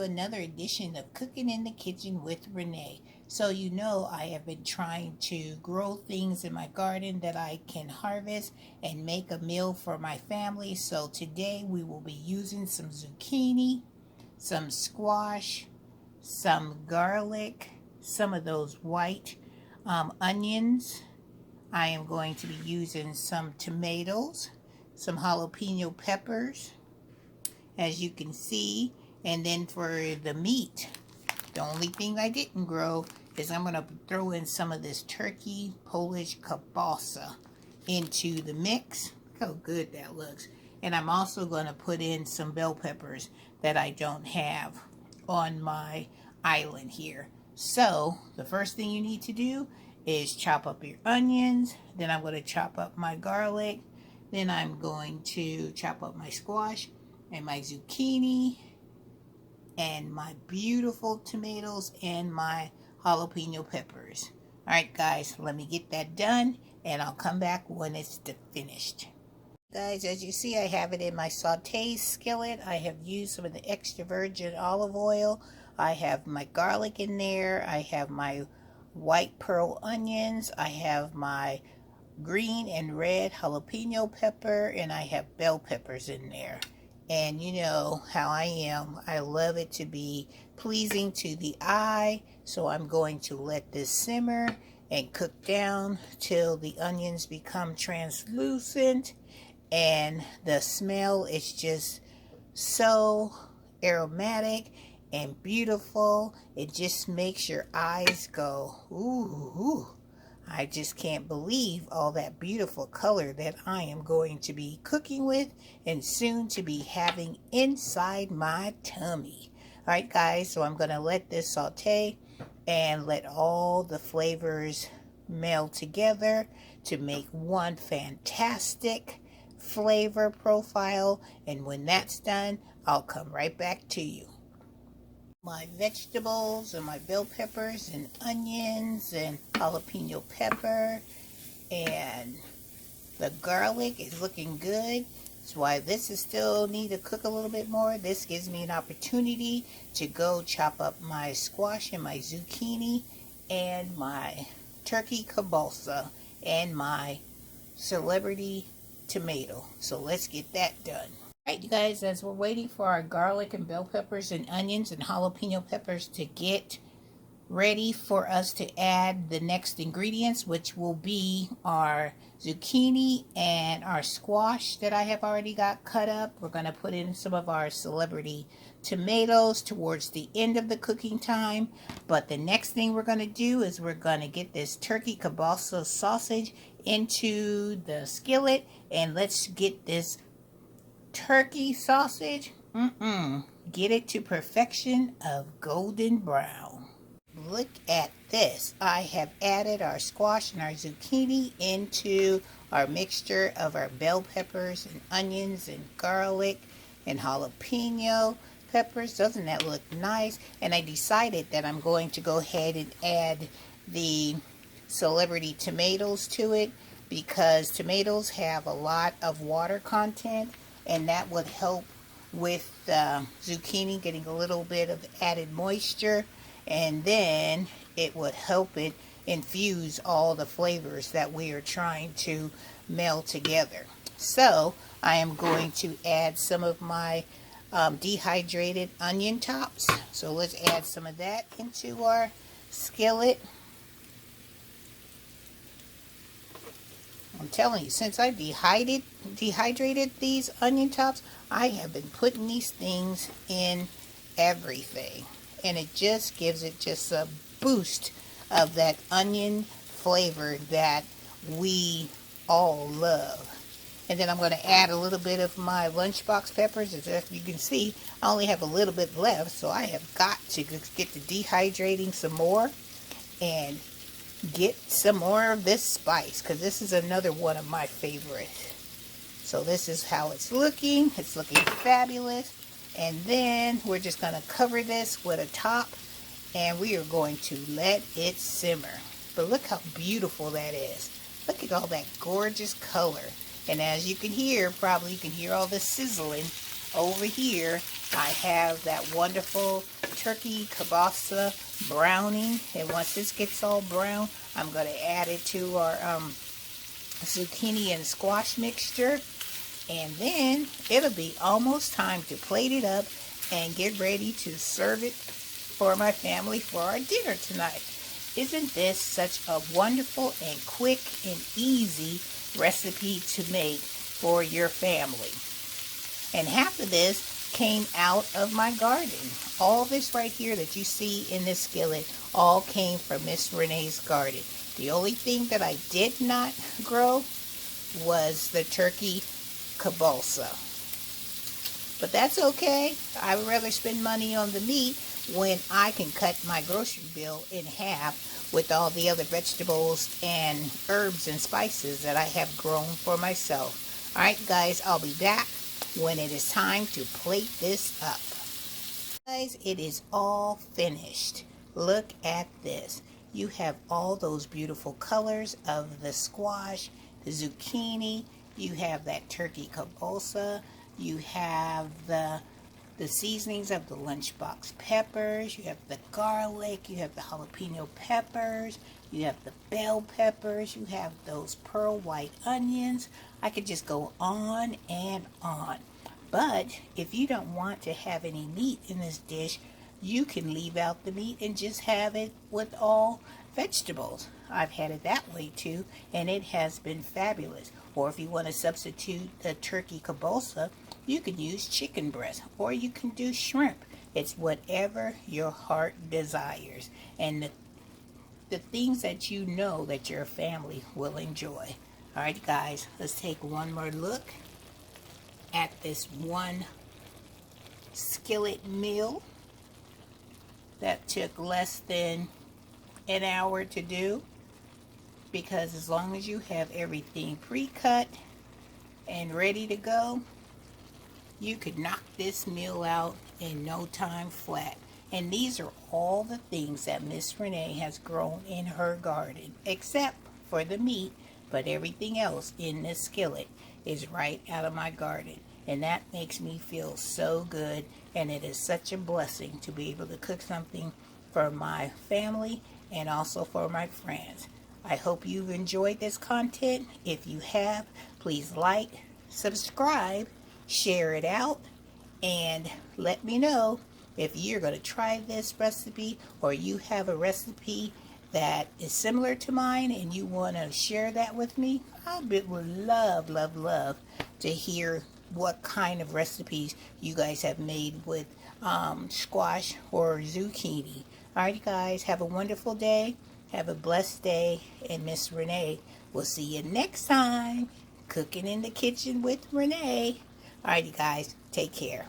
to another edition of Cooking in the Kitchen with Renee. So you know I have been trying to grow things in my garden that I can harvest and make a meal for my family. So today we will be using some zucchini, some squash, some garlic, some of those white onions. I am going to be using some tomatoes, some jalapeno peppers, as you can see. And then for the meat, the only thing I didn't grow is I'm going to throw in some of this turkey Polish kielbasa into the mix. Look how good that looks. And I'm also going to put in some bell peppers that I don't have on my island here. So the first thing you need to do is chop up your onions. Then I'm going to chop up my garlic. Then I'm going to chop up my squash and my zucchini and my beautiful tomatoes and my jalapeno peppers. Alright guys, let me get that done and I'll come back when it's finished. Guys, as you see, I have it in my saute skillet. I have used some of the extra virgin olive oil. I have my garlic in there. I have my white pearl onions. I have my green and red jalapeno pepper, and I have bell peppers in there. And you know how I am. I love it to be pleasing to the eye. So I'm going to let this simmer and cook down till the onions become translucent. And the smell is just so aromatic and beautiful. It just makes your eyes go, ooh. I just can't believe all that beautiful color that I am going to be cooking with and soon to be having inside my tummy. Alright guys, so I'm going to let this saute and let all the flavors meld together to make one fantastic flavor profile. And when that's done, I'll come right back to you. My vegetables and my bell peppers and onions and jalapeno pepper and the garlic is looking good. That's why this is still need to cook a little bit more. This gives me an opportunity to go chop up my squash and my zucchini and my turkey kielbasa and my celebrity tomato. So let's get that done. Alright you guys, as we're waiting for our garlic and bell peppers and onions and jalapeno peppers to get ready for us to add the next ingredients, which will be our zucchini and our squash that I have already got cut up. We're going to put in some of our celebrity tomatoes towards the end of the cooking time. But the next thing we're going to do is we're going to get this turkey kielbasa sausage into the skillet, and let's get this turkey sausage, get it to perfection of golden brown. Look at this. I have added our squash and our zucchini into our mixture of our bell peppers and onions and garlic and jalapeno peppers. Doesn't that look nice? And I decided that I'm going to go ahead and add the celebrity tomatoes to it because tomatoes have a lot of water content, and that would help with zucchini getting a little bit of added moisture, and then it would help it infuse all the flavors that we are trying to meld together. So I am going to add some of my dehydrated onion tops. So let's add some of that into our skillet. I'm telling you, since I dehydrated these onion tops, I have been putting these things in everything. And it just gives it just a boost of that onion flavor that we all love. And then I'm going to add a little bit of my lunchbox peppers. As you can see, I only have a little bit left, so I have got to get to dehydrating some more and get some more of this spice, because this is another one of my favorites. So this is how it's looking. It's looking fabulous. And then we're just going to cover this with a top, and we are going to let it simmer. But look how beautiful that is. Look at all that gorgeous color. And as you can hear, probably you can hear all the sizzling over here, I have that wonderful turkey kielbasa browning. And once this gets all brown, I'm going to add it to our zucchini and squash mixture. And then it'll be almost time to plate it up and get ready to serve it for my family for our dinner tonight. Isn't this such a wonderful and quick and easy recipe to make for your family? And half of this came out of my garden. All this right here that you see in this skillet all came from Miss Renee's garden. The only thing that I did not grow was the turkey kielbasa. But that's okay. I would rather spend money on the meat when I can cut my grocery bill in half with all the other vegetables and herbs and spices that I have grown for myself. Alright guys, I'll be back when it is time to plate this up. Guys, it is all finished. Look at this. You have all those beautiful colors of the squash, the zucchini, you have that turkey kielbasa, you have the seasonings of the lunchbox peppers, you have the garlic, you have the jalapeno peppers, you have the bell peppers, you have those pearl white onions. I could just go on and on. But if you don't want to have any meat in this dish, you can leave out the meat and just have it with all vegetables. I've had it that way too, and it has been fabulous. Or if you want to substitute the turkey kielbasa, you can use chicken breast, or you can do shrimp. It's whatever your heart desires, and the things that you know that your family will enjoy. Alright guys, let's take one more look at this one skillet meal that took less than an hour to do, because as long as you have everything pre-cut and ready to go, you could knock this meal out in no time flat. And these are all the things that Miss Renee has grown in her garden, except for the meat, but everything else in this skillet is right out of my garden. And that makes me feel so good, and it is such a blessing to be able to cook something for my family and also for my friends. I hope you've enjoyed this content. If you have, please like, subscribe, share it out, and let me know if you're going to try this recipe, or you have a recipe that is similar to mine and you want to share that with me. I would love, love, love to hear what kind of recipes you guys have made with squash or zucchini. Alright guys, have a wonderful day. Have a blessed day, and Miss Renee will see you next time. Cooking in the Kitchen with Renee. Alrighty guys, take care.